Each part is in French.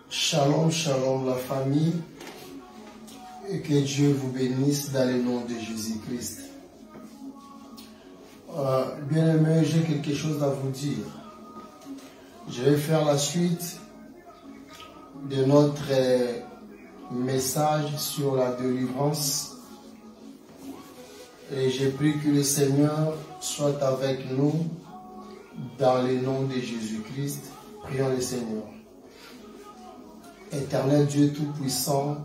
Shalom, shalom la famille, et que Dieu vous bénisse dans le nom de Jésus-Christ. Bien-aimés, j'ai quelque chose à vous dire. Je vais faire la suite de notre message sur la délivrance. Et j'ai pris que le Seigneur soit avec nous dans le nom de Jésus-Christ. Prions le Seigneur. Éternel Dieu Tout-Puissant,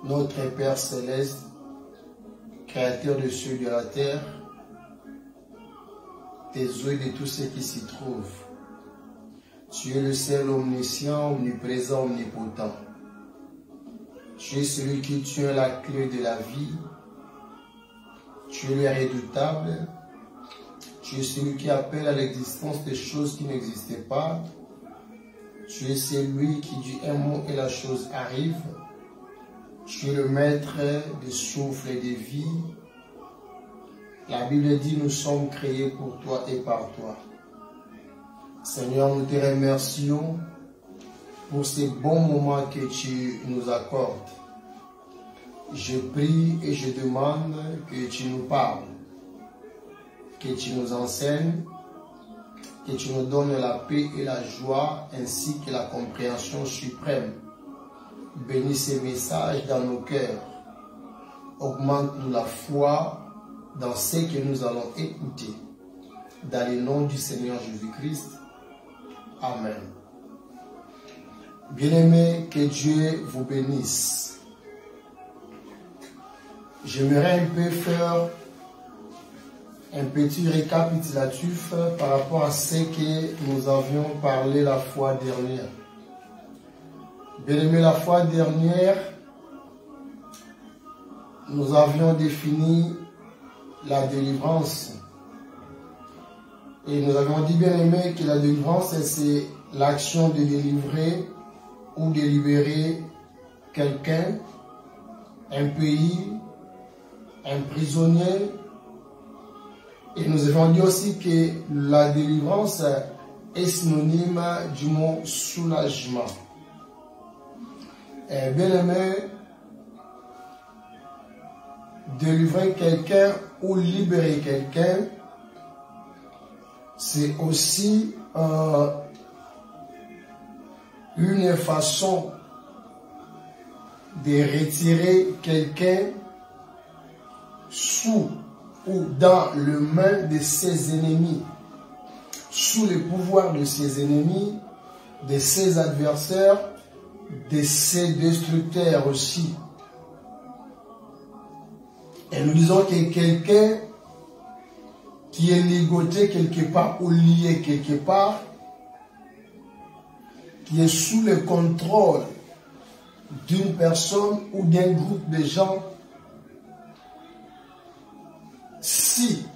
notre Père Céleste, Créateur des cieux et de la terre, des eaux et de tout ce qui s'y trouve. Tu es le seul omniscient, omniprésent, omnipotent. Tu es celui qui tient la clé de la vie. Tu es le redoutable. Tu es celui qui appelle à l'existence des choses qui n'existaient pas. Tu es celui qui dit un mot et la chose arrive. Tu es le maître des souffles et des vies. La Bible dit nous sommes créés pour toi et par toi. Seigneur, nous te remercions pour ces bons moments que tu nous accordes. Je prie et je demande que tu nous parles, que tu nous enseignes, que tu nous donnes la paix et la joie ainsi que la compréhension suprême. Bénis ces messages dans nos cœurs. Augmente-nous la foi dans ce que nous allons écouter. Dans le nom du Seigneur Jésus-Christ. Amen. Bien-aimés, que Dieu vous bénisse. J'aimerais un peu faire un petit récapitulatif par rapport à ce que nous avions parlé la fois dernière. Bien-aimés, la fois dernière, nous avions défini la délivrance. Et nous avons dit, bien-aimés, que la délivrance, c'est l'action de délivrer ou de libérer quelqu'un, un pays, un prisonnier. Et nous avons dit aussi que la délivrance est synonyme du mot soulagement. Bien-aimé, délivrer quelqu'un ou libérer quelqu'un, c'est aussi une façon de retirer quelqu'un sous ou dans le main de ses ennemis, sous le pouvoir de ses ennemis, de ses adversaires, de ses destructeurs aussi. Et nous disons que quelqu'un qui est ligoté quelque part ou lié quelque part, qui est sous le contrôle d'une personne ou d'un groupe de gens, si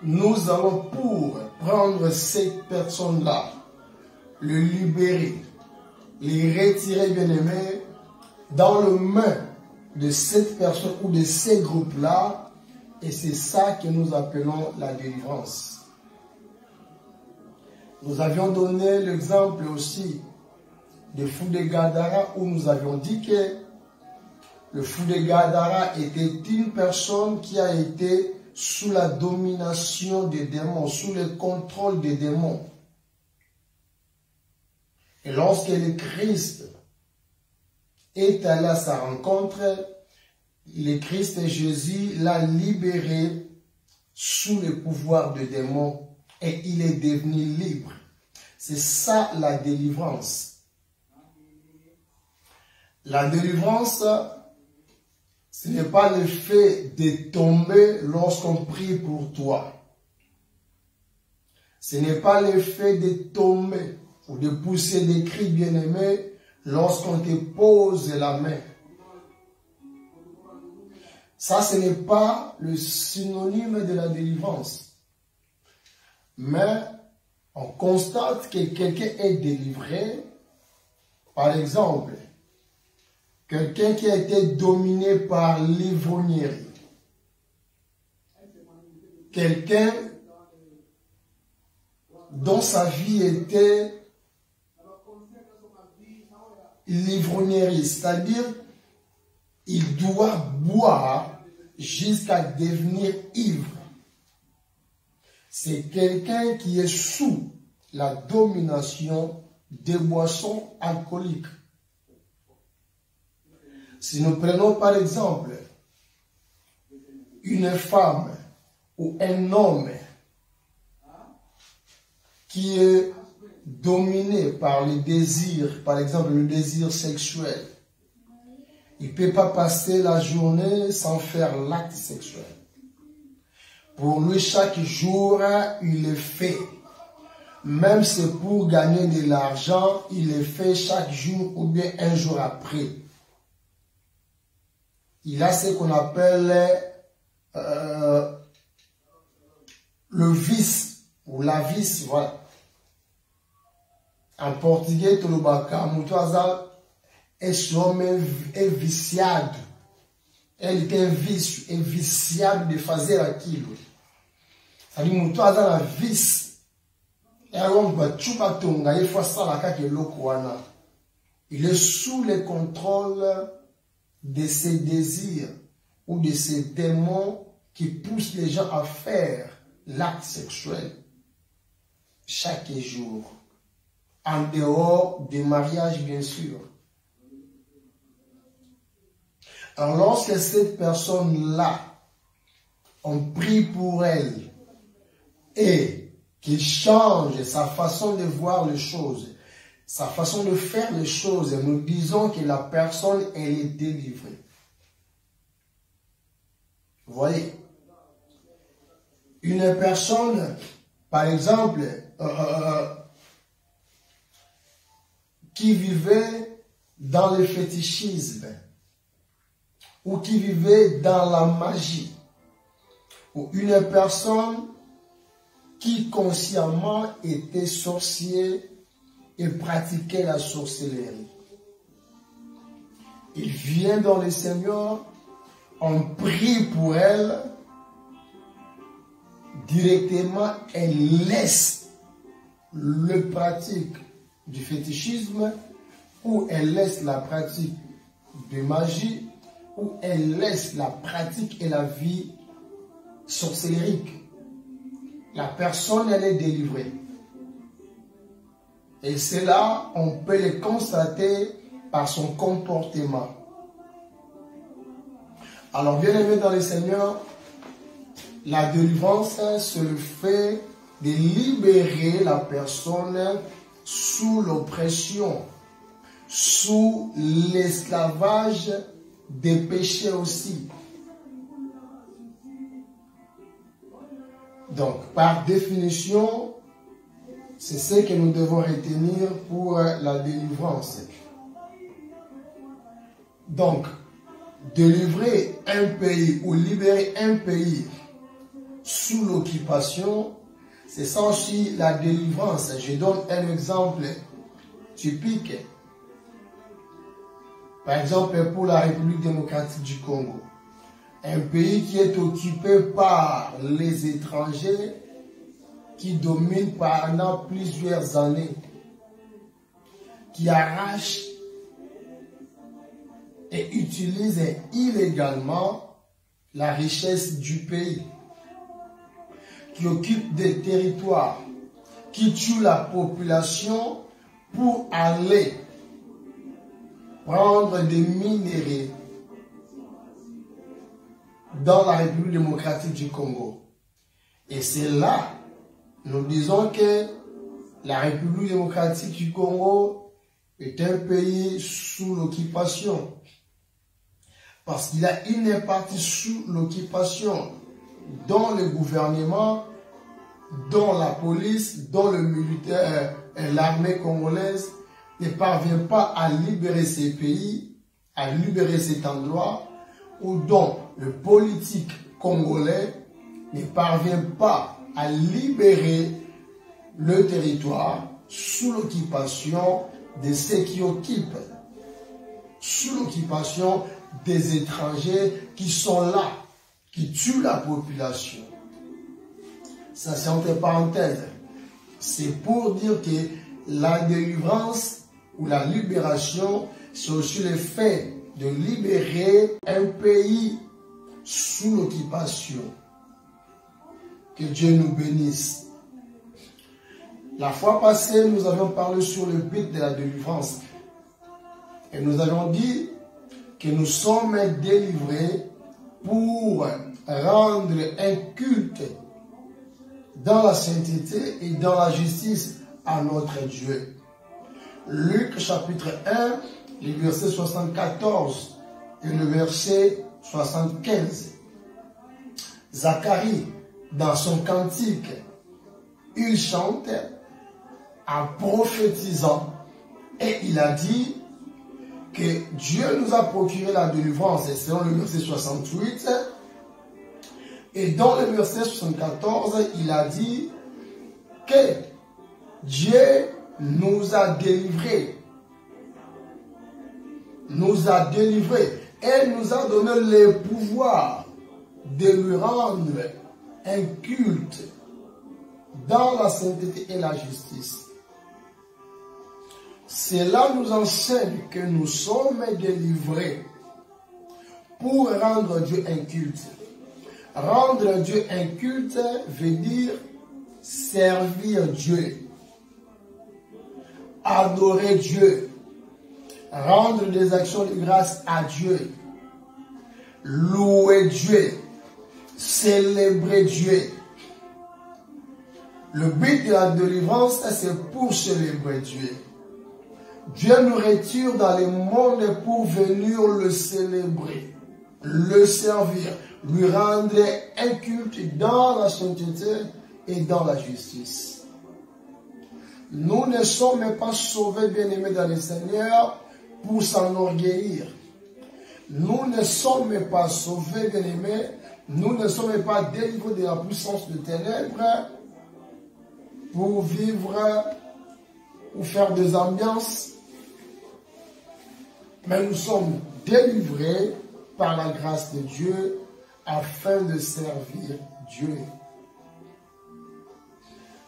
nous allons pour prendre cette personne-là, le libérer, les retirer, bien-aimés, dans le main de cette personne ou de ces groupes-là, et c'est ça que nous appelons la délivrance. Nous avions donné l'exemple aussi du fou de Gadara, où nous avions dit que le fou de Gadara était une personne qui a été sous la domination des démons, sous le contrôle des démons. Et lorsque le Christ est allé à sa rencontre, le Christ et Jésus l'a libéré sous le pouvoir des démons et il est devenu libre. C'est ça la délivrance. La délivrance, ce n'est pas le fait de tomber lorsqu'on prie pour toi. Ce n'est pas le fait de tomber ou de pousser des cris, bien-aimés, lorsqu'on te pose la main. Ça, ce n'est pas le synonyme de la délivrance. Mais on constate que quelqu'un est délivré. Par exemple, quelqu'un qui a été dominé par l'ivrognerie. Quelqu'un dont sa vie était l'ivrognerie, c'est-à-dire il doit boire jusqu'à devenir ivre. C'est quelqu'un qui est sous la domination des boissons alcooliques. Si nous prenons par exemple une femme ou un homme qui est dominé par les désirs, par exemple le désir sexuel, il ne peut pas passer la journée sans faire l'acte sexuel. Pour lui, chaque jour, il le fait. Même si c'est pour gagner de l'argent, il le fait chaque jour ou bien un jour après. Il a ce qu'on appelle le vice ou la vice, voilà. En portugais, tout le baka, mutuaza est homme est viciado. Elle était viciado de faire aquilo. C'est-à-dire, mutuaza la vice. Il est sous le contrôle de ses désirs ou de ces démons qui poussent les gens à faire l'acte sexuel chaque jour, en dehors des mariages bien sûr. Alors lorsque cette personne-là, on prie pour elle et qu'il change sa façon de voir les choses, sa façon de faire les choses, nous disons que la personne, elle est délivrée. Vous voyez, une personne, par exemple, qui vivait dans le fétichisme, ou qui vivait dans la magie, ou une personne qui consciemment était sorcier et pratiquait la sorcellerie. Il vient dans le Seigneur, on prie pour elle, directement elle laisse le pratique du fétichisme, ou elle laisse la pratique de magie, ou elle laisse la pratique et la vie sorcellérique. La personne, elle est délivrée. Et cela, on peut le constater par son comportement. Alors, bien aimé dans le Seigneur, la délivrance, c'est le fait de libérer la personne sous l'oppression, sous l'esclavage des péchés aussi. Donc, par définition, c'est ce que nous devons retenir pour la délivrance. Donc, délivrer un pays ou libérer un pays sous l'occupation, c'est ça aussi la délivrance. Je donne un exemple typique. Par exemple, pour la République démocratique du Congo. Un pays qui est occupé par les étrangers qui dominent pendant plusieurs années, qui arrachent et utilisent illégalement la richesse du pays, qui occupent des territoires, qui tuent la population pour aller prendre des minéraux dans la République démocratique du Congo. Et c'est là, nous disons que la République démocratique du Congo est un pays sous l'occupation. Parce qu'il y a une partie sous l'occupation, dont le gouvernement, dont la police, dont le militaire et l'armée congolaise ne parvient pas à libérer ces pays, à libérer cet endroit, ou dont le politique congolais ne parvient pas à libérer le territoire sous l'occupation de ceux qui occupent, sous l'occupation des étrangers qui sont là, qui tuent la population. Ça, c'est entre parenthèses. C'est pour dire que la délivrance ou la libération, c'est aussi le fait de libérer un pays sous l'occupation. Que Dieu nous bénisse. La fois passée, nous avions parlé sur le but de la délivrance. Et nous avons dit que nous sommes délivrés pour rendre un culte dans la sainteté et dans la justice à notre Dieu. Luc chapitre 1, le verset 74 et le verset 75. Zacharie, dans son cantique, il chante en prophétisant et il a dit que Dieu nous a procuré la délivrance, et selon le verset 68, et dans le verset 74, il a dit que Dieu nous a délivrés, et nous a donné le pouvoir de lui rendre un culte dans la sainteté et la justice. Cela nous enseigne que nous sommes délivrés pour rendre Dieu un culte. Rendre Dieu un culte veut dire servir Dieu, adorer Dieu, rendre des actions de grâce à Dieu, louer Dieu, célébrer Dieu. Le but de la délivrance, c'est pour célébrer Dieu. Dieu nous retire dans le monde pour venir le célébrer, le servir, lui rendre un culte dans la sainteté et dans la justice. Nous ne sommes pas sauvés, bien-aimés dans le Seigneur, pour s'enorgueillir. Nous ne sommes pas sauvés, bien-aimés, nous ne sommes pas délivrés de la puissance des ténèbres pour vivre ou faire des ambiances, mais nous sommes délivrés par la grâce de Dieu afin de servir Dieu.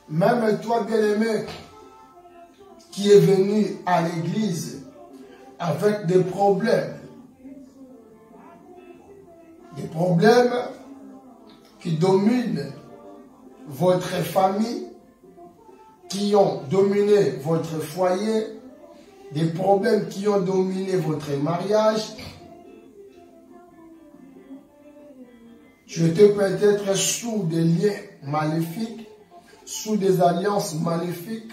Même toi, bien-aimé, qui est venu à l'église avec des problèmes qui dominent votre famille, qui ont dominé votre foyer, des problèmes qui ont dominé votre mariage. Tu étais peut-être sous des liens maléfiques, sous des alliances maléfiques.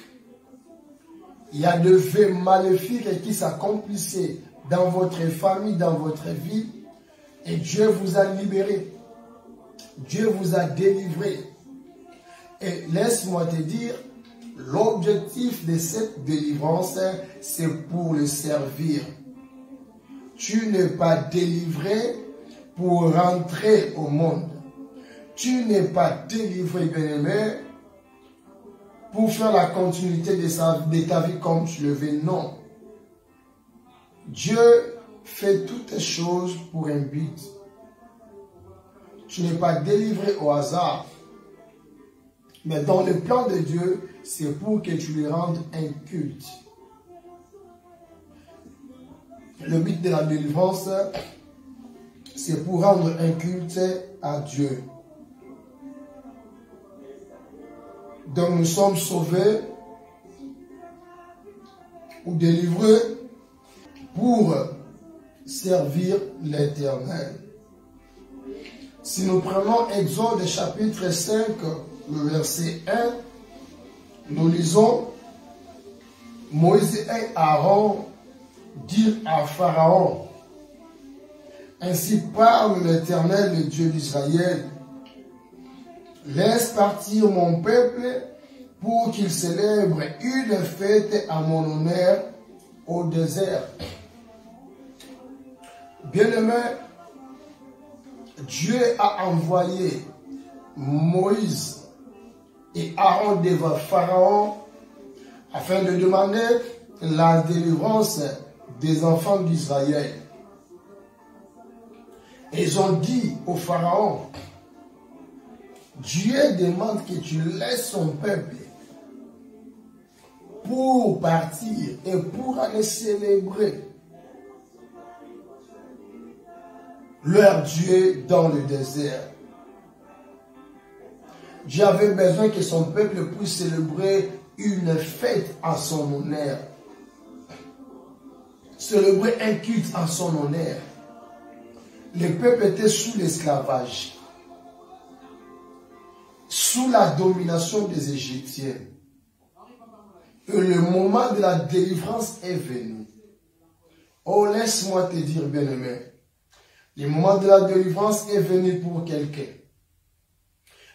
Il y a des faits maléfiques qui s'accomplissaient dans votre famille, dans votre vie. Et Dieu vous a libéré. Dieu vous a délivré. Et laisse-moi te dire, l'objectif de cette délivrance, c'est pour le servir. Tu n'es pas délivré pour rentrer au monde. Tu n'es pas délivré, bien-aimé, pour faire la continuité de ta vie comme tu le veux. Non. Dieu fait toutes choses pour un but. Tu n'es pas délivré au hasard. Mais dans le plan de Dieu, c'est pour que tu lui rendes un culte. Le but de la délivrance, c'est pour rendre un culte à Dieu. Donc nous sommes sauvés ou délivrés pour servir l'Éternel. Si nous prenons Exode chapitre 5, le verset 1, nous lisons: Moïse et Aaron dirent à Pharaon: Ainsi parle l'Éternel, le Dieu d'Israël. Laisse partir mon peuple pour qu'il célèbre une fête à mon honneur au désert. Bien-aimé, Dieu a envoyé Moïse et Aaron devant Pharaon afin de demander la délivrance des enfants d'Israël. Ils ont dit au Pharaon: Dieu demande que tu laisses son peuple pour partir et pour aller célébrer leur Dieu dans le désert. Dieu avait besoin que son peuple puisse célébrer une fête à son honneur. Célébrer un culte à son honneur. Le peuple était sous l'esclavage, sous la domination des Égyptiens. Et le moment de la délivrance est venu. Oh, laisse-moi te dire, bien-aimé, le moment de la délivrance est venu pour quelqu'un.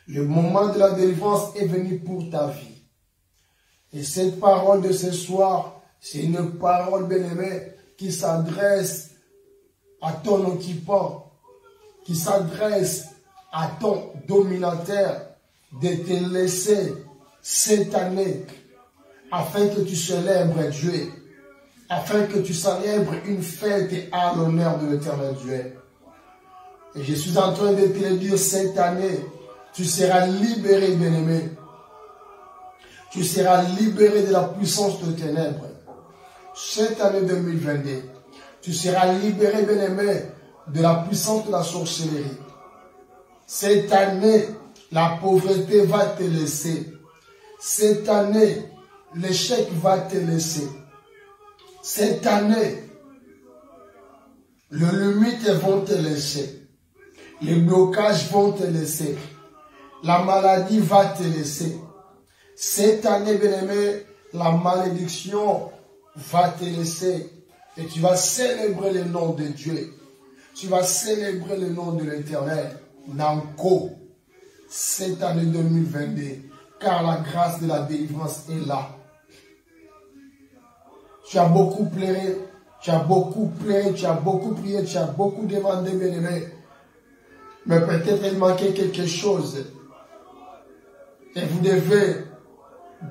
Le moment de la délivrance est venu pour ta vie. Et cette parole de ce soir, c'est une parole, bien-aimé, qui s'adresse à ton occupant, qui s'adresse à ton dominateur, de te laisser cette année, afin que tu célèbres Dieu, afin que tu célèbres une fête à l'honneur de l'Éternel Dieu. Et je suis en train de te le dire, cette année, tu seras libéré, bien-aimé. Tu seras libéré de la puissance de ténèbres. Cette année 2022, tu seras libéré, bien-aimé, de la puissance de la sorcellerie. Cette année, la pauvreté va te laisser. Cette année, l'échec va te laisser. Cette année, les limites vont te laisser. Les blocages vont te laisser. La maladie va te laisser. Cette année, bien-aimé, la malédiction va te laisser. Et tu vas célébrer le nom de Dieu. Tu vas célébrer le nom de l'Éternel. Nanko, cette année 2022, car la grâce de la délivrance est là. Tu as beaucoup pleuré, tu as beaucoup pleuré, tu as beaucoup prié, tu as beaucoup demandé, bien-aimé. Mais peut-être il manquait quelque chose. Et vous devez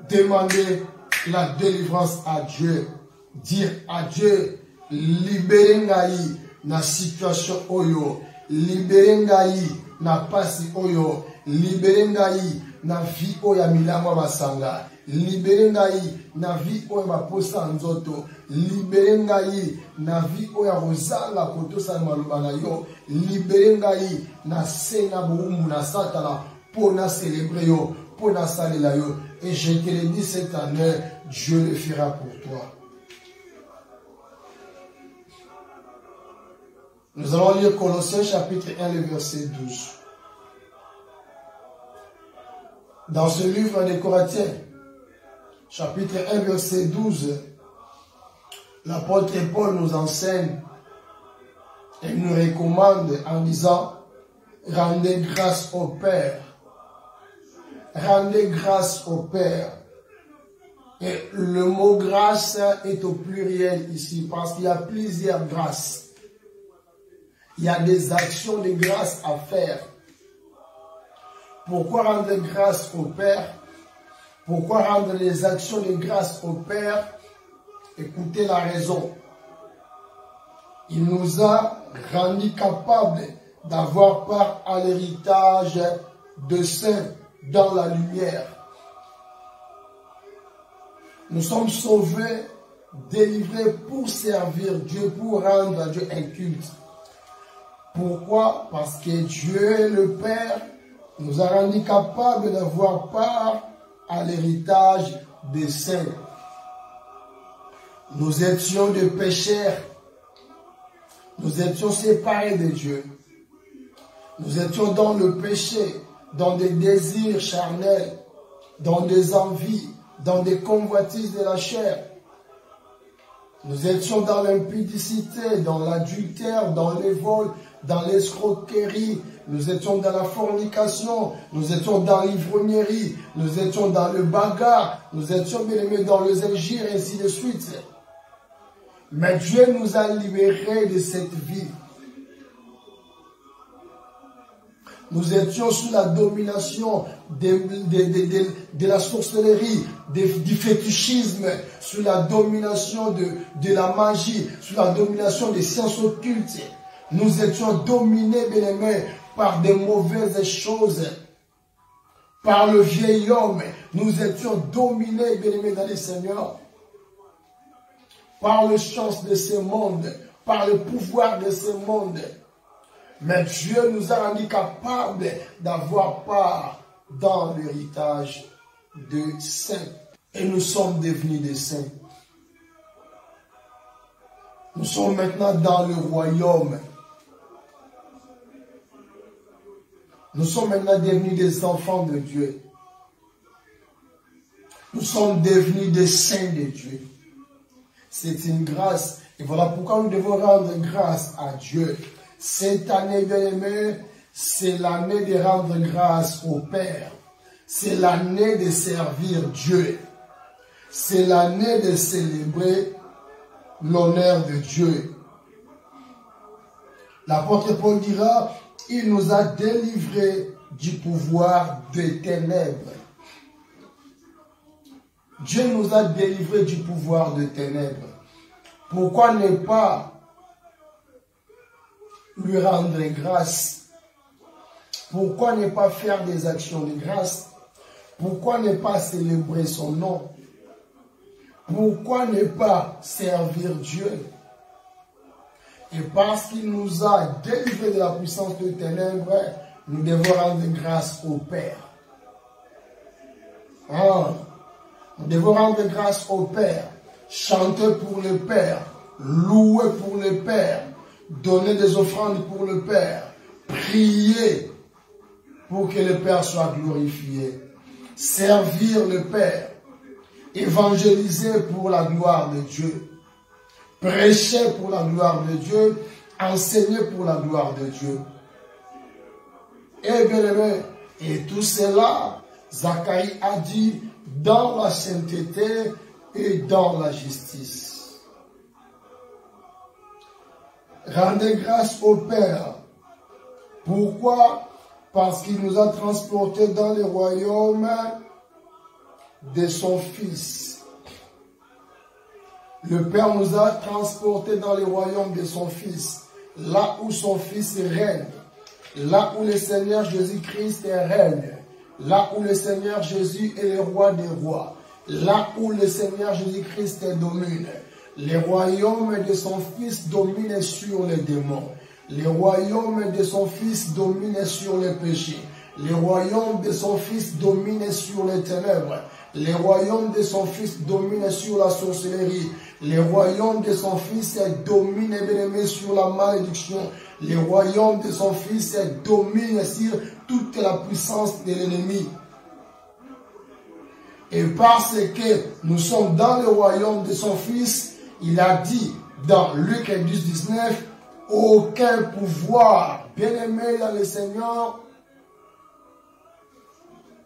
demander la délivrance à Dieu. Dire à Dieu, libérez ngai na situation oyo, libérez ngai na pasi oyo, libérez ngai na vie oya milamwa basanga, libérez ngai na vie oya baposa nzoto, libérez ngai na vie oya rozanga kotosa maloba na yo, libérez ngai na sena boumu na satana pour na célébrer yo, pour na salela yo. Et je te le dis cette année, Dieu le fera pour toi. Nous allons lire Colossiens chapitre 1, le verset 12. Dans ce livre des Corinthiens, chapitre 1, verset 12, l'apôtre Paul nous enseigne et nous recommande en disant « Rendez grâce au Père ». Rendez grâce au Père. Et le mot grâce est au pluriel ici parce qu'il y a plusieurs grâces. Il y a des actions de grâce à faire. Pourquoi rendre grâce au Père? Pourquoi rendre les actions de grâce au Père? Écoutez la raison. Il nous a rendus capables d'avoir part à l'héritage de saints dans la lumière. Nous sommes sauvés, délivrés pour servir Dieu, pour rendre à Dieu un culte. Pourquoi? Parce que Dieu, le Père, nous a rendus capables d'avoir part à l'héritage des saints. Nous étions des pécheurs. Nous étions séparés de Dieu. Nous étions dans le péché, dans des désirs charnels, dans des envies, dans des convoitises de la chair. Nous étions dans l'impudicité, dans l'adultère, dans les vols, dans l'escroquerie. Nous étions dans la fornication, nous étions dans l'ivrognerie, nous étions dans le bagarre, nous étions bien-aimés dans les injures, et ainsi de suite. Mais Dieu nous a libérés de cette vie. Nous étions sous la domination de la sorcellerie, du fétichisme, sous la domination de la magie, sous la domination des sciences occultes. Nous étions dominés, bien-aimés, par des mauvaises choses, par le vieil homme. Nous étions dominés, bien-aimés dans le Seigneur, par les chances de ce monde, par le pouvoir de ce monde. Mais Dieu nous a rendus capables d'avoir part dans l'héritage de saints. Et nous sommes devenus des saints. Nous sommes maintenant dans le royaume. Nous sommes maintenant devenus des enfants de Dieu. Nous sommes devenus des saints de Dieu. C'est une grâce. Et voilà pourquoi nous devons rendre grâce à Dieu. Cette année, bien-aimés, c'est l'année de rendre grâce au Père. C'est l'année de servir Dieu. C'est l'année de célébrer l'honneur de Dieu. L'apôtre Paul dira, il nous a délivrés du pouvoir des ténèbres. Dieu nous a délivrés du pouvoir des ténèbres. Pourquoi ne pas lui rendre grâce? Pourquoi ne pas faire des actions de grâce? Pourquoi ne pas célébrer son nom? Pourquoi ne pas servir Dieu? Et parce qu'il nous a délivrés de la puissance des ténèbres, nous devons rendre grâce au Père. Nous devons rendre grâce au Père, chanter pour le Père, louer pour le Père, donner des offrandes pour le Père, prier pour que le Père soit glorifié, servir le Père, évangéliser pour la gloire de Dieu, prêcher pour la gloire de Dieu, enseigner pour la gloire de Dieu. Et bien aimé, et tout cela, Zacharie a dit, dans la sainteté et dans la justice. Rendez grâce au Père. Pourquoi? Parce qu'il nous a transportés dans le royaume de son Fils. Le Père nous a transportés dans le royaume de son Fils, là où son Fils règne, là où le Seigneur Jésus-Christ règne, là où le Seigneur Jésus est le roi des rois, là où le Seigneur Jésus-Christ domine. Le royaume de son Fils domine sur les démons. Le royaume de son Fils domine sur les péchés. Le royaume de son Fils domine sur les ténèbres. Le royaume de son Fils domine sur la sorcellerie. Le royaume de son Fils domine, bien-aimé, sur la malédiction. Le royaume de son Fils domine sur toute la puissance de l'ennemi. Et parce que nous sommes dans le royaume de son Fils, il a dit dans Luc 10, 19, aucun pouvoir, bien-aimé dans le Seigneur,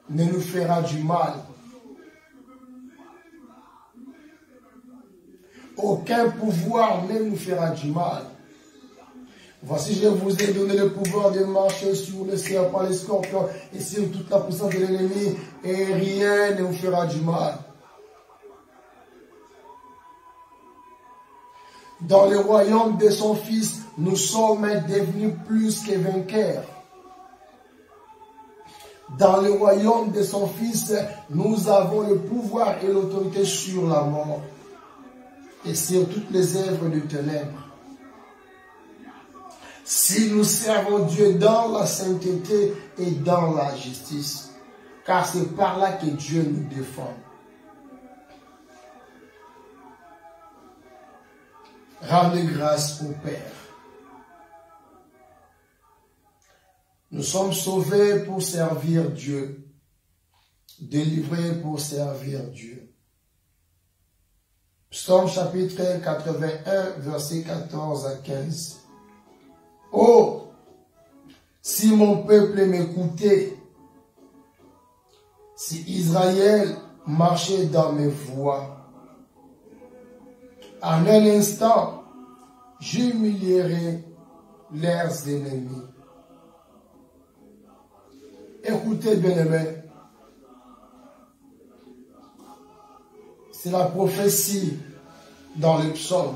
ne nous fera du mal. Aucun pouvoir ne nous fera du mal. Voici, je vous ai donné le pouvoir de marcher sur les serpents, les scorpions et sur toute la puissance de l'ennemi, et rien ne vous fera du mal. Dans le royaume de son Fils, nous sommes devenus plus que vainqueurs. Dans le royaume de son Fils, nous avons le pouvoir et l'autorité sur la mort et sur toutes les œuvres du ténèbres. Si nous servons Dieu dans la sainteté et dans la justice, car c'est par là que Dieu nous défend. Rendez grâce au Père. Nous sommes sauvés pour servir Dieu, délivrés pour servir Dieu. Psaume chapitre 81, versets 14 à 15. Oh, si mon peuple m'écoutait, si Israël marchait dans mes voies, en un instant, j'humilierai leurs ennemis. Écoutez, bien-aimés, c'est la prophétie dans le psaume.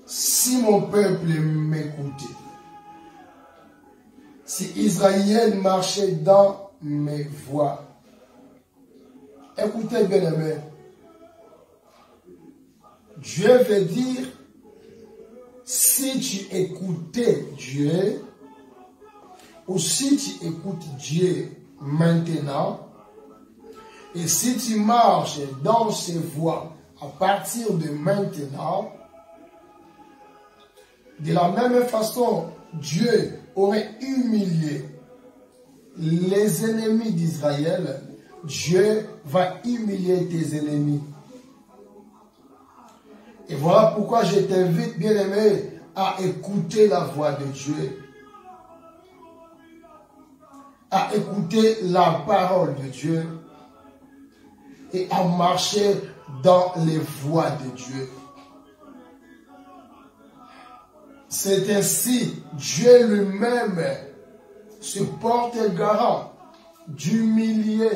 Si mon peuple m'écoutait, si Israël marchait dans mes voies, écoutez, bien-aimés, Dieu veut dire si tu écoutais Dieu, ou si tu écoutes Dieu maintenant, et si tu marches dans ses voies à partir de maintenant, de la même façon, Dieu aurait humilié les ennemis d'Israël, Dieu va humilier tes ennemis. Et voilà pourquoi je t'invite, bien-aimé, à écouter la voix de Dieu, à écouter la parole de Dieu et à marcher dans les voies de Dieu. C'est ainsi, Dieu lui-même se porte garant d'humilier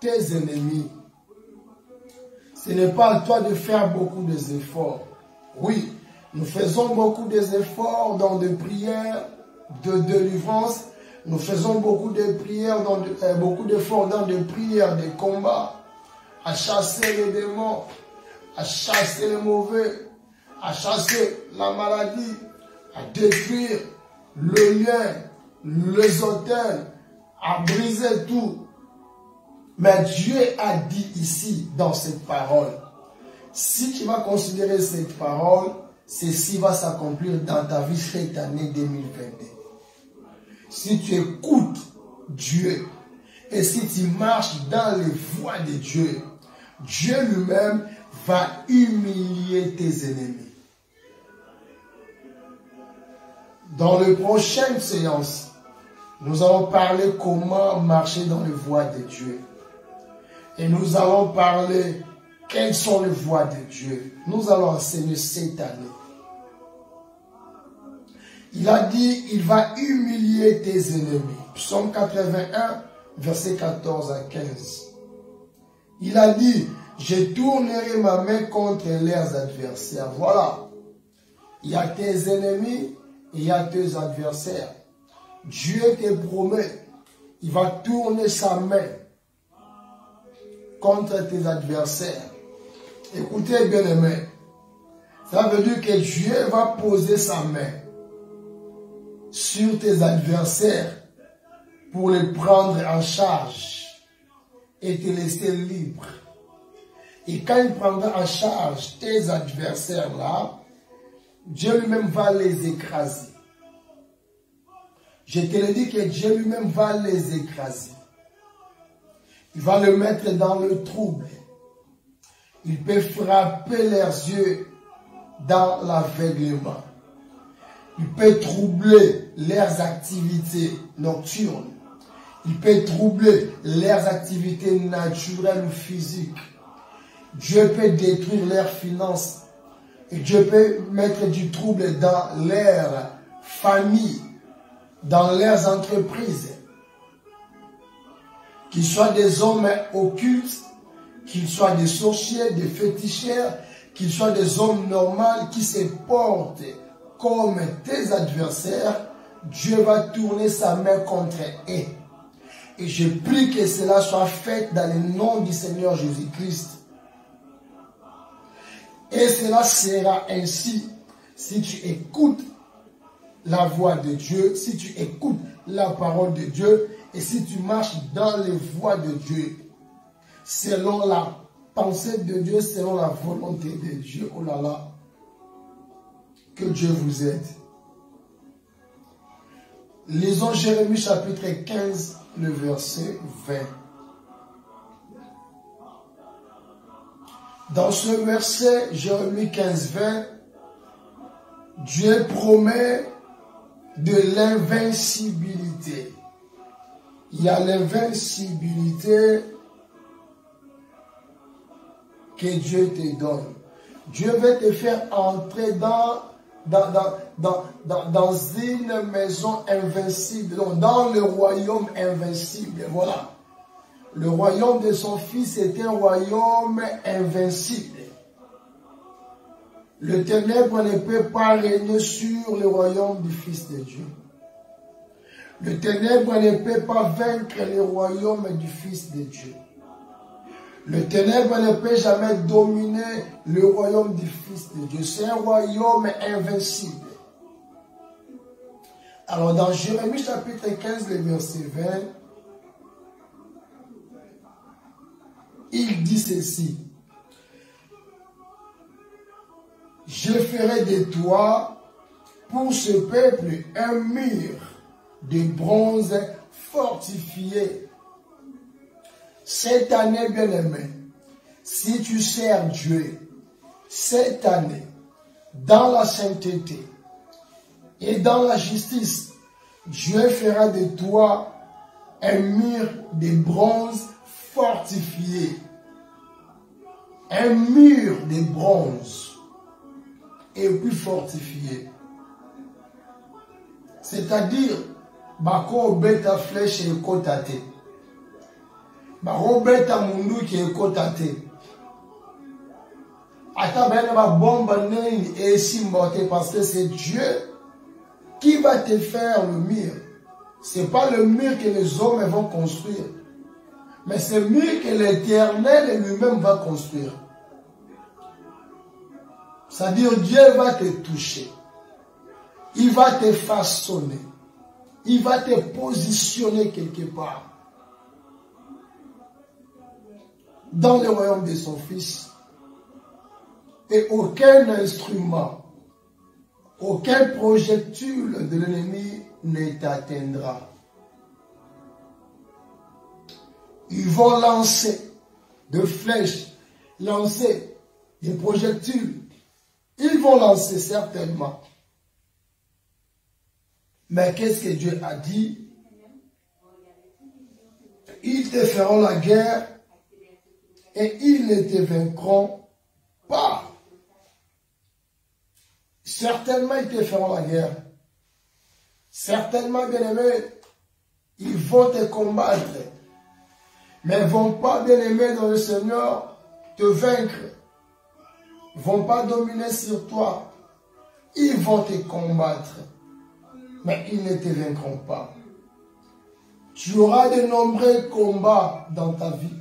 tes ennemis. Ce n'est pas à toi de faire beaucoup d'efforts. Oui, nous faisons beaucoup d'efforts dans des prières de délivrance. Nous faisons beaucoup de prières, beaucoup d'efforts dans des prières de combat, à chasser les démons, à chasser les mauvais, à chasser la maladie, à détruire le lien, les autels, à briser tout. Mais Dieu a dit ici, dans cette parole, si tu vas considérer cette parole, ceci va s'accomplir dans ta vie cette année 2022. Si tu écoutes Dieu et si tu marches dans les voies de Dieu, Dieu lui-même va humilier tes ennemis. Dans les prochaines séances, nous allons parler comment marcher dans les voies de Dieu. Et nous allons parler quelles sont les voies de Dieu. Nous allons enseigner cette année. Il a dit, il va humilier tes ennemis. Psaume 81, versets 14 à 15. Il a dit, je tournerai ma main contre leurs adversaires. Voilà. Il y a tes ennemis et il y a tes adversaires. Dieu te promet, il va tourner sa main contre tes adversaires. Écoutez, bien-aimés, ça veut dire que Dieu va poser sa main sur tes adversaires pour les prendre en charge et te laisser libre. Et quand il prendra en charge tes adversaires là, Dieu lui-même va les écraser. Je te le dis que Dieu lui-même va les écraser. Il va les mettre dans le trouble. Il peut frapper leurs yeux dans l'aveuglement. Il peut troubler leurs activités nocturnes. Il peut troubler leurs activités naturelles ou physiques. Dieu peut détruire leurs finances. Et Dieu peut mettre du trouble dans leur famille, dans leurs entreprises. Qu'ils soient des hommes occultes, qu'ils soient des sorciers, des féticheurs, qu'ils soient des hommes normaux qui se portent comme tes adversaires, Dieu va tourner sa main contre eux. Et je prie que cela soit fait dans le nom du Seigneur Jésus-Christ. Et cela sera ainsi si tu écoutes la voix de Dieu, si tu écoutes la parole de Dieu et si tu marches dans les voies de Dieu, selon la pensée de Dieu, selon la volonté de Dieu. Oh là là, que Dieu vous aide. Lisons Jérémie chapitre 15, le verset 20. Dans ce verset, Jérémie 15, 20, Dieu promet de l'invincibilité. Il y a l'invincibilité que Dieu te donne. Dieu veut te faire entrer dans une maison invincible, dans le royaume invincible. Voilà. Le royaume de son fils est un royaume invincible. Le ténèbre ne peut pas régner sur le royaume du Fils de Dieu. Le ténèbre ne peut pas vaincre le royaume du Fils de Dieu. Le ténèbre ne peut jamais dominer le royaume du Fils de Dieu. C'est un royaume invincible. Alors dans Jérémie chapitre 15, le verset 20, il dit ceci. Je ferai de toi pour ce peuple un mur de bronze fortifié. Cette année, bien-aimé, si tu sers Dieu, cette année, dans la sainteté et dans la justice, Dieu fera de toi un mur de bronze fortifié. Un mur de bronze et puis fortifié. C'est-à-dire, bako beta flèche et kotate. Bako beta mundu qui est kotate. Ata bene ba bombe et simbote parce que c'est Dieu qui va te faire le mur. C'est pas le mur que les hommes vont construire. Mais c'est le mur que l'Éternel lui-même va construire. C'est-à-dire Dieu va te toucher. Il va te façonner. Il va te positionner quelque part. Dans le royaume de son Fils. Et aucun instrument, aucun projectile de l'ennemi ne t'atteindra. Ils vont lancer des flèches, lancer des projectiles. Ils vont lancer certainement. Mais qu'est-ce que Dieu a dit? Ils te feront la guerre et ils ne te vaincront pas. Certainement, ils te feront la guerre. Certainement, bien-aimés, ils vont te combattre. Mais ils ne vont pas, bien-aimés dans le Seigneur, te vaincre. Ils ne vont pas dominer sur toi. Ils vont te combattre. Mais ils ne te vaincront pas. Tu auras de nombreux combats dans ta vie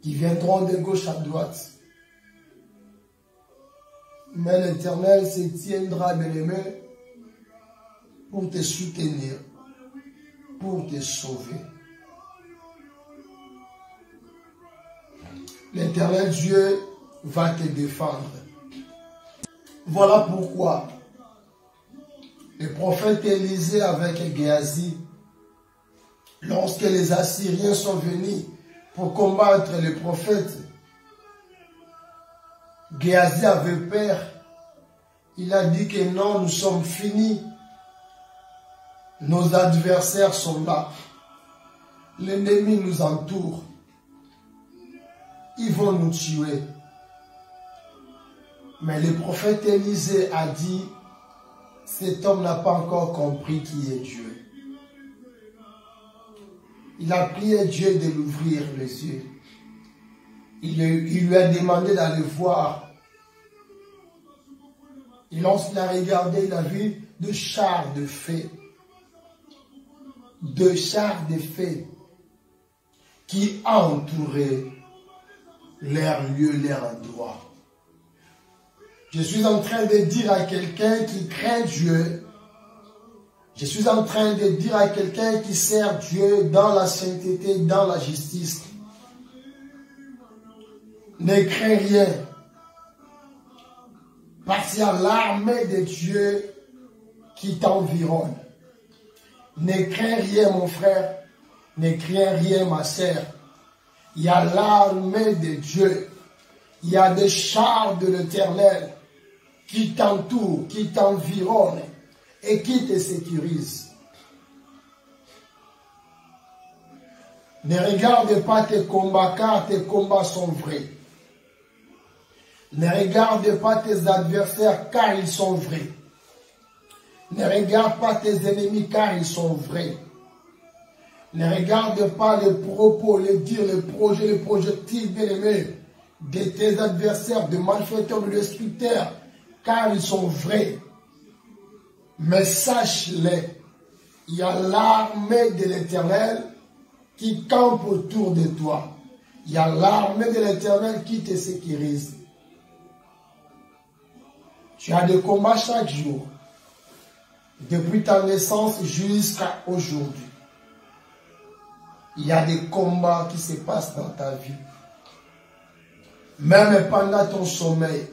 qui viendront de gauche à droite. Mais l'Éternel se tiendra, bien-aimé, pour te soutenir, pour te sauver. L'Éternel Dieu va te défendre. Voilà pourquoi le prophète Élisée avec Géasi, lorsque les Assyriens sont venus pour combattre le prophète, Géasi avait peur. Il a dit que non, nous sommes finis. Nos adversaires sont là. L'ennemi nous entoure. Ils vont nous tuer. Mais le prophète Élisée a dit, cet homme n'a pas encore compris qui est Dieu. Il a prié Dieu de l'ouvrir les yeux. Il lui a demandé d'aller voir. Et lorsqu'il a regardé, il a vu deux chars de feu. Deux chars de feu qui entouraient leur lieu, leur endroit. Je suis en train de dire à quelqu'un qui craint Dieu, je suis en train de dire à quelqu'un qui sert Dieu dans la sainteté, dans la justice, ne crains rien. Parce qu'il y a l'armée de Dieu qui t'environne. Ne crains rien, mon frère. Ne crains rien, ma sœur. Il y a l'armée de Dieu. Il y a des chars de l'Éternel qui t'entourent, qui t'environnent et qui te sécurisent. Ne regarde pas tes combats, car tes combats sont vrais. Ne regarde pas tes adversaires, car ils sont vrais. Ne regarde pas tes ennemis, car ils sont vrais. Ne regarde pas les propos, les dires, les projets, les projectiles bien-aimés de tes adversaires, de malfaiteurs, de destructeurs, car ils sont vrais. Mais sache-les, il y a l'armée de l'Éternel qui campent autour de toi. Il y a l'armée de l'Éternel qui te sécurise. Tu as des combats chaque jour, depuis ta naissance jusqu'à aujourd'hui. Il y a des combats qui se passent dans ta vie. Même pendant ton sommeil,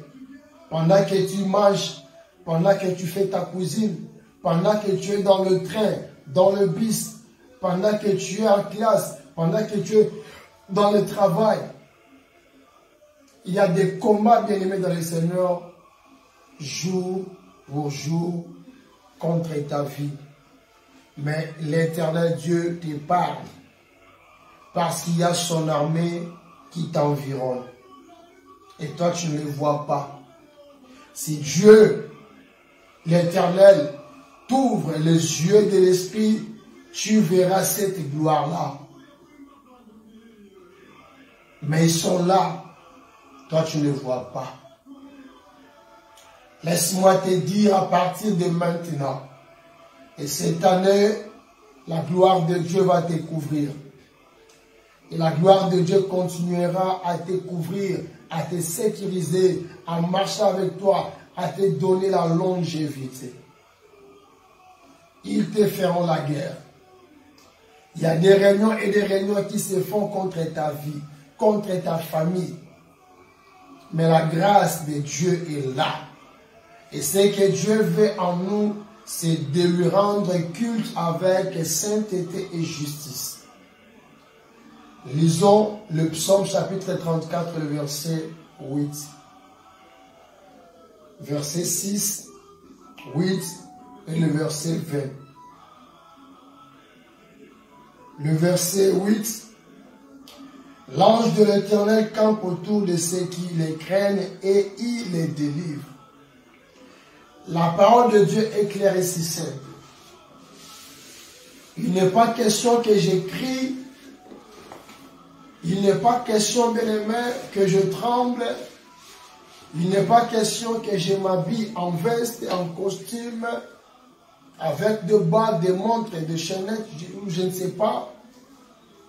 pendant que tu manges, pendant que tu fais ta cuisine, pendant que tu es dans le train, dans le bus, pendant que tu es en classe, pendant que tu es dans le travail. Il y a des combats, bien-aimés dans le Seigneur, jour pour jour, contre ta vie. Mais l'Éternel Dieu te parle, parce qu'il y a son armée qui t'environne. Et toi, tu ne le vois pas. Si Dieu, l'Éternel, t'ouvre les yeux de l'Esprit, tu verras cette gloire-là. Mais ils sont là, toi tu ne les vois pas. Laisse-moi te dire à partir de maintenant, et cette année, la gloire de Dieu va te couvrir. Et la gloire de Dieu continuera à te couvrir, à te sécuriser, à marcher avec toi, à te donner la longévité. Ils te feront la guerre. Il y a des réunions et des réunions qui se font contre ta vie, contre ta famille. Mais la grâce de Dieu est là. Et ce que Dieu veut en nous, c'est de lui rendre culte avec sainteté et justice. Lisons le psaume chapitre 34, le verset 8. Verset 6, 8 et le verset 20. Le verset 8. L'ange de l'Éternel campe autour de ceux qui les craignent et il les délivre. La parole de Dieu est claire et si simple. Il n'est pas question que j'écris. Il n'est pas question, bien-aimé, que je tremble. Il n'est pas question que je m'habille en veste et en costume, avec des bas, des montres et des chaînettes, je ne sais pas.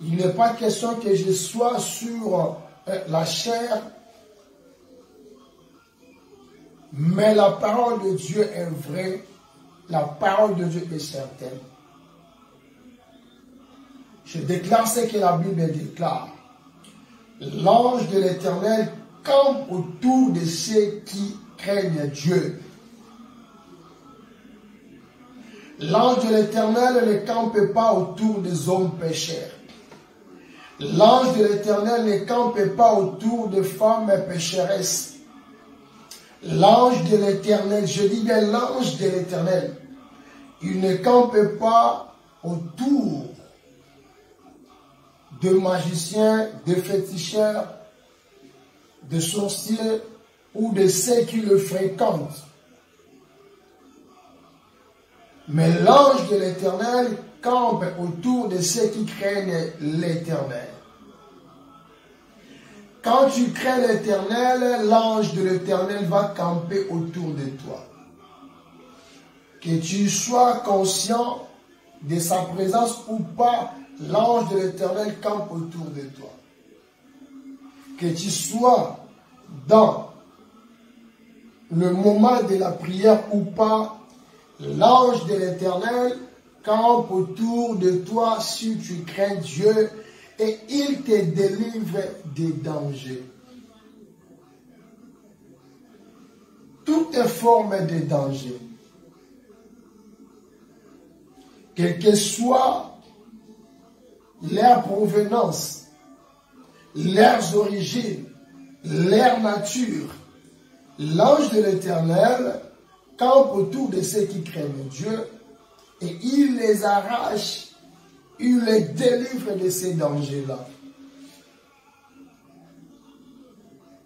Il n'est pas question que je sois sur la chair. Mais la parole de Dieu est vraie. La parole de Dieu est certaine. Je déclare ce que la Bible déclare. L'ange de l'Éternel campe autour de ceux qui craignent Dieu. L'ange de l'Éternel ne campe pas autour des hommes pécheurs. L'ange de l'Éternel ne campe pas autour de femmes pécheresses. L'ange de l'Éternel, je dis bien l'ange de l'Éternel, il ne campe pas autour de magiciens, de féticheurs, de sorciers ou de ceux qui le fréquentent. Mais l'ange de l'Éternel campe autour de ceux qui craignent l'Éternel. Quand tu crains l'Éternel, l'ange de l'Éternel va camper autour de toi. Que tu sois conscient de sa présence ou pas, l'ange de l'Éternel campe autour de toi. Que tu sois dans le moment de la prière ou pas, l'ange de l'Éternel campe autour de toi si tu crains Dieu et il te délivre des dangers. Toutes formes de danger, quelle que soit leur provenance, leurs origines, leur nature, l'ange de l'Éternel campe autour de ceux qui craignent Dieu et il les arrache, il les délivre de ces dangers-là.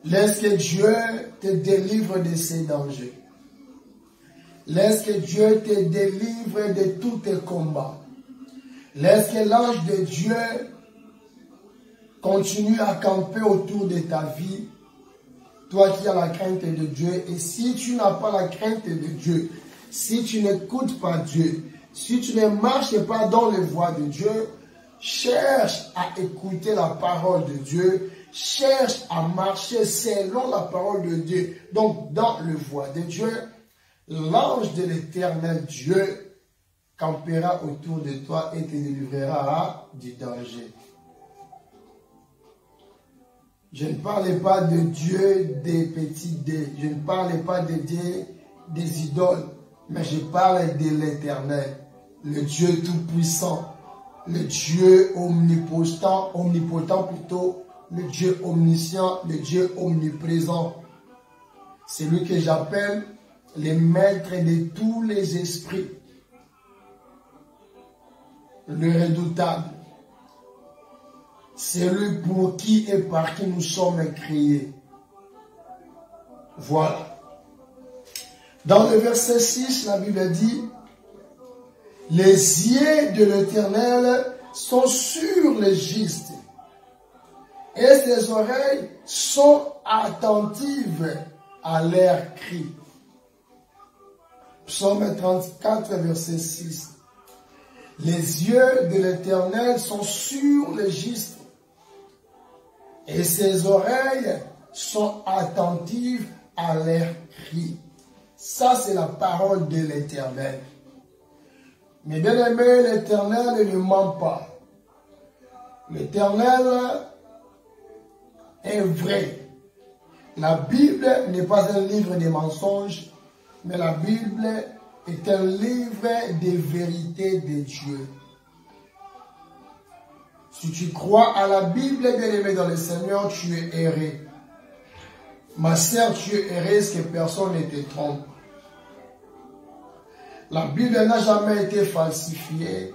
Laisse que Dieu te délivre de ces dangers. Laisse que Dieu te délivre de tous tes combats. Laisse que l'ange de Dieu continue à camper autour de ta vie. Toi qui as la crainte de Dieu. Et si tu n'as pas la crainte de Dieu, si tu n'écoutes pas Dieu, si tu ne marches pas dans les voies de Dieu, cherche à écouter la parole de Dieu, cherche à marcher selon la parole de Dieu. Donc, dans le voie de Dieu, l'ange de l'Éternel Dieu campera autour de toi et te délivrera du danger. Je ne parlais pas de Dieu des petits dés, je ne parlais pas de Dieu des idoles, mais je parle de l'Éternel, le Dieu tout-puissant, le Dieu omnipotent, le Dieu omniscient, le Dieu omniprésent. C'est lui que j'appelle le maître de tous les esprits, le redoutable. C'est lui pour qui et par qui nous sommes créés. Voilà. Dans le verset 6, la Bible dit, « Les yeux de l'Éternel sont sur les justes, et ses oreilles sont attentives à leurs cris. » Psaume 34, verset 6. « Les yeux de l'Éternel sont sur les justes, et ses oreilles sont attentives à leurs cris. » Ça, c'est la parole de l'Éternel. Mais bien aimé, l'Éternel ne ment pas. L'Éternel est vrai. La Bible n'est pas un livre de mensonges, mais la Bible est un livre des vérités de Dieu. Si tu crois à la Bible, bien aimé dans le Seigneur, tu es erré. Ma sœur, tu es erré, ce que personne ne te trompe. La Bible n'a jamais été falsifiée.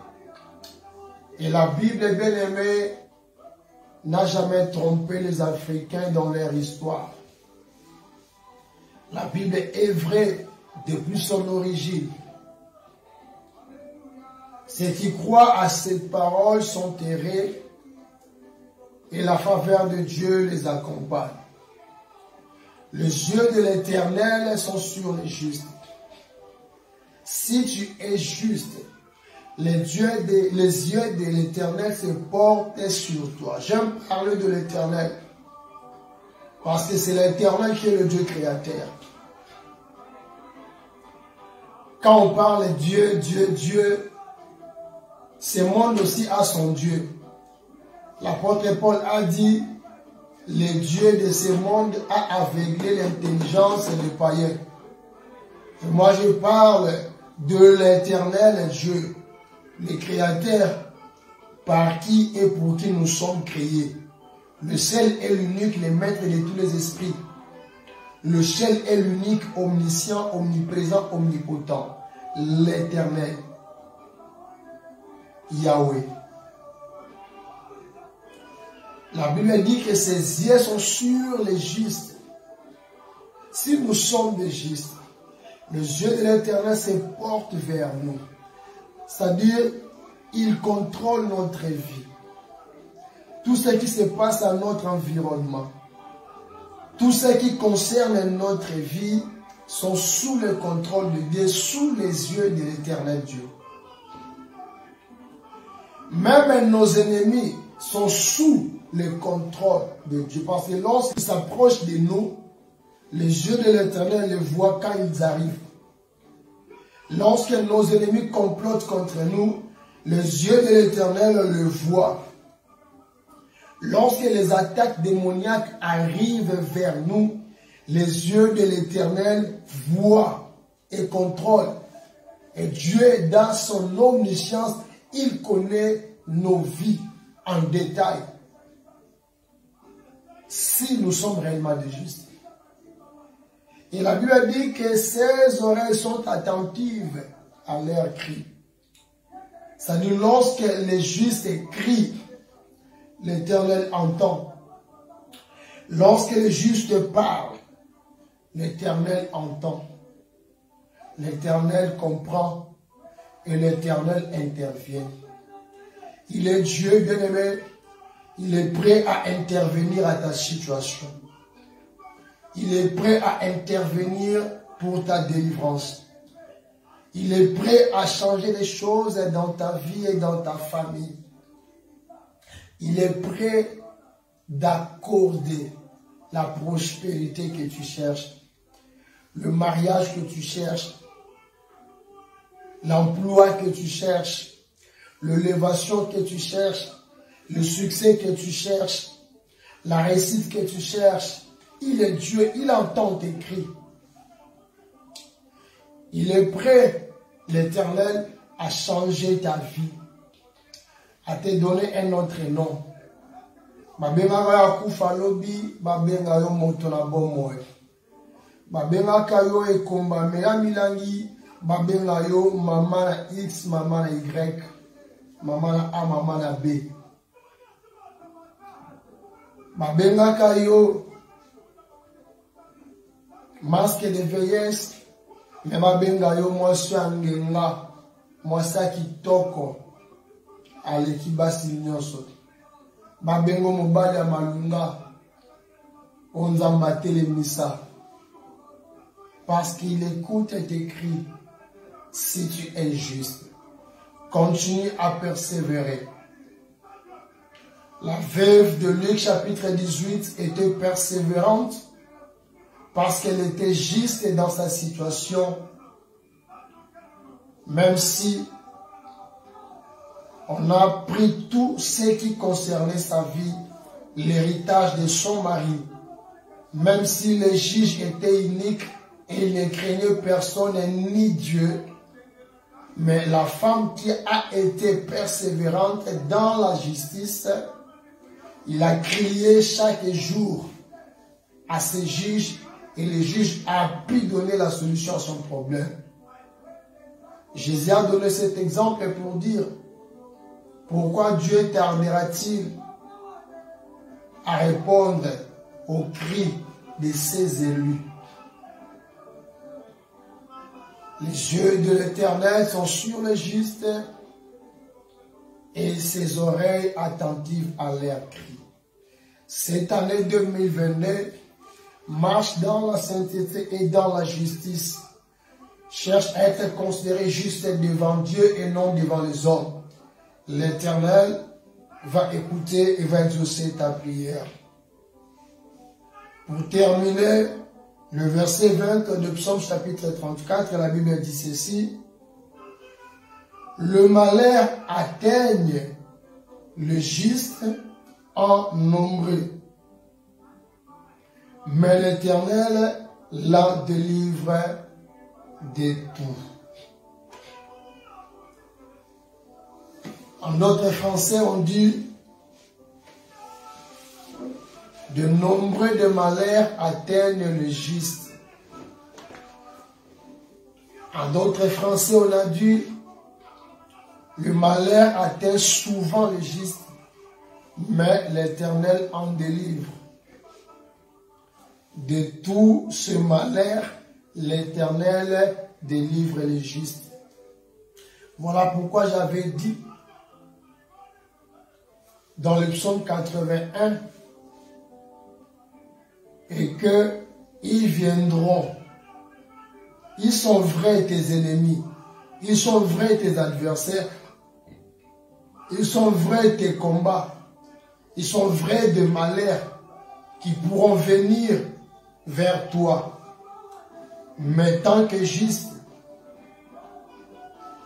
Et la Bible, bien aimée, n'a jamais trompé les Africains dans leur histoire. La Bible est vraie depuis son origine. Ceux qui croient à cette parole sont errés et la faveur de Dieu les accompagne. Les yeux de l'Éternel sont sur les justes. Si tu es juste, les yeux de l'Éternel se portent sur toi. J'aime parler de l'Éternel parce que c'est l'Éternel qui est le Dieu créateur. Quand on parle de Dieu, Dieu, ce monde aussi a son Dieu. L'apôtre Paul a dit, le Dieu de ce monde a aveuglé l'intelligence des païens. Et moi je parle de l'Éternel Dieu, le Créateur, par qui et pour qui nous sommes créés. Le seul et l'unique, le maître de tous les esprits. Le seul et l'unique, omniscient, omniprésent, omnipotent. L'Éternel. Yahweh. La Bible dit que ses yeux sont sur les justes. Si nous sommes des justes, les yeux de l'Éternel se portent vers nous. C'est-à-dire, il contrôle notre vie. Tout ce qui se passe dans notre environnement, tout ce qui concerne notre vie, sont sous le contrôle de Dieu, sous les yeux de l'Éternel Dieu. Même nos ennemis sont sous le contrôle de Dieu. Parce que lorsqu'ils s'approchent de nous, les yeux de l'Éternel les voient quand ils arrivent. Lorsque nos ennemis complotent contre nous, les yeux de l'Éternel le voient. Lorsque les attaques démoniaques arrivent vers nous, les yeux de l'Éternel voient et contrôlent. Et Dieu, dans son omniscience, il connaît nos vies en détail. Si nous sommes réellement des justes. Et la Bible dit que ses oreilles sont attentives à leurs cris. C'est-à-dire lorsque les justes crient, l'Éternel entend. Lorsque les justes parlent, l'Éternel entend. L'Éternel comprend et l'Éternel intervient. Il est Dieu bien-aimé. Il est prêt à intervenir à ta situation. Il est prêt à intervenir pour ta délivrance. Il est prêt à changer les choses dans ta vie et dans ta famille. Il est prêt d'accorder la prospérité que tu cherches, le mariage que tu cherches, l'emploi que tu cherches, l'élévation que tu cherches, le succès que tu cherches, la réussite que tu cherches. Il est Dieu, il entend tes cris. Il est prêt, l'Éternel, à changer ta vie, à te donner un autre nom. Babenga ya kufa lobi, babenga yo moto na bomoe. Babenga kayo ekomba mela milangi, babenga yo mama na X, mama na Y, mama na A, mama na B. Babenga kayo masque de vieillesse, mais babenga yo mwasi angenga, mwasi kitoko, aleki basi nyonso. Babengo mobali ya malunga, onzamba telemisa. Parce qu'il écoute tes cris. Si tu es juste, continue à persévérer. La veuve de Luc chapitre 18 était persévérante parce qu'elle était juste dans sa situation, même si on a pris tout ce qui concernait sa vie, l'héritage de son mari, même si les juges étaient uniques et ils ne craignaient personne ni Dieu. Mais la femme qui a été persévérante dans la justice, il a crié chaque jour à ses juges et les juges ont pu donner la solution à son problème. Jésus a donné cet exemple pour dire pourquoi Dieu tardera-t-il à répondre aux cris de ses élus. Les yeux de l'Éternel sont sur les justes et ses oreilles attentives à leurs cris. Cette année 2022, marche dans la sainteté et dans la justice. Cherche à être considéré juste devant Dieu et non devant les hommes. L'Éternel va écouter et va exaucer ta prière. Pour terminer, le verset 20 de Psaume chapitre 34, la Bible dit ceci. Le malheur atteigne le juste en nombreux, mais l'Éternel l'en délivre de tout. En notre français, on dit de nombreux de malheurs atteignent le juste. En d'autres français, on a dit le malheur atteint souvent le juste, mais l'Éternel en délivre. De tout ce malheur, l'Éternel délivre le juste. Voilà pourquoi j'avais dit dans le psaume 81 et que ils viendront. Ils sont vrais tes ennemis. Ils sont vrais tes adversaires. Ils sont vrais tes combats. Ils sont vrais des malheurs qui pourront venir vers toi. Mais tant que juste,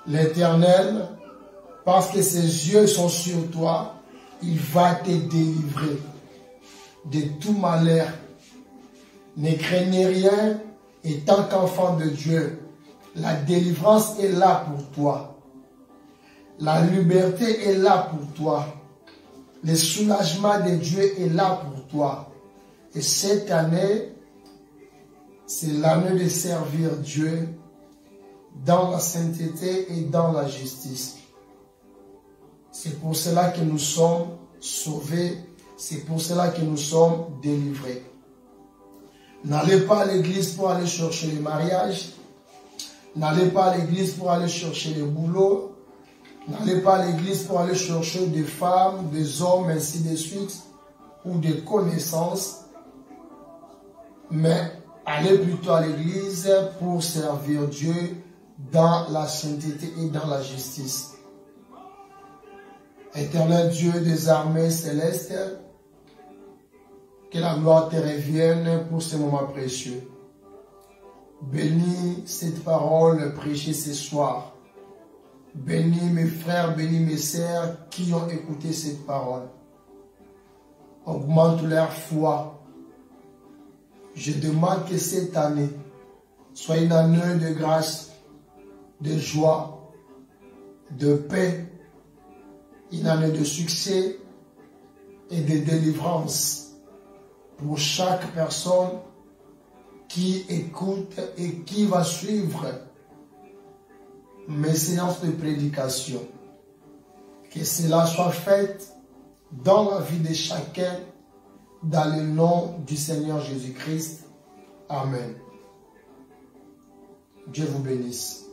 l'Éternel, parce que ses yeux sont sur toi, il va te délivrer de tout malheur. Ne craignez rien, et tant qu'enfant de Dieu, la délivrance est là pour toi. La liberté est là pour toi. Le soulagement de Dieu est là pour toi. Et cette année, c'est l'année de servir Dieu dans la sainteté et dans la justice. C'est pour cela que nous sommes sauvés. C'est pour cela que nous sommes délivrés. N'allez pas à l'église pour aller chercher le mariage. N'allez pas à l'église pour aller chercher le boulot. N'allez pas à l'église pour aller chercher des femmes, des hommes, ainsi de suite, ou des connaissances. Mais allez plutôt à l'église pour servir Dieu dans la sainteté et dans la justice. Éternel Dieu des armées célestes, que la gloire te revienne pour ce moment précieux. Bénis cette parole prêchée ce soir. Bénis mes frères, bénis mes sœurs qui ont écouté cette parole. Augmente leur foi. Je demande que cette année soit une année de grâce, de joie, de paix, une année de succès et de délivrance pour chaque personne qui écoute et qui va suivre mes séances de prédication. Que cela soit fait dans la vie de chacun, dans le nom du Seigneur Jésus-Christ. Amen. Dieu vous bénisse.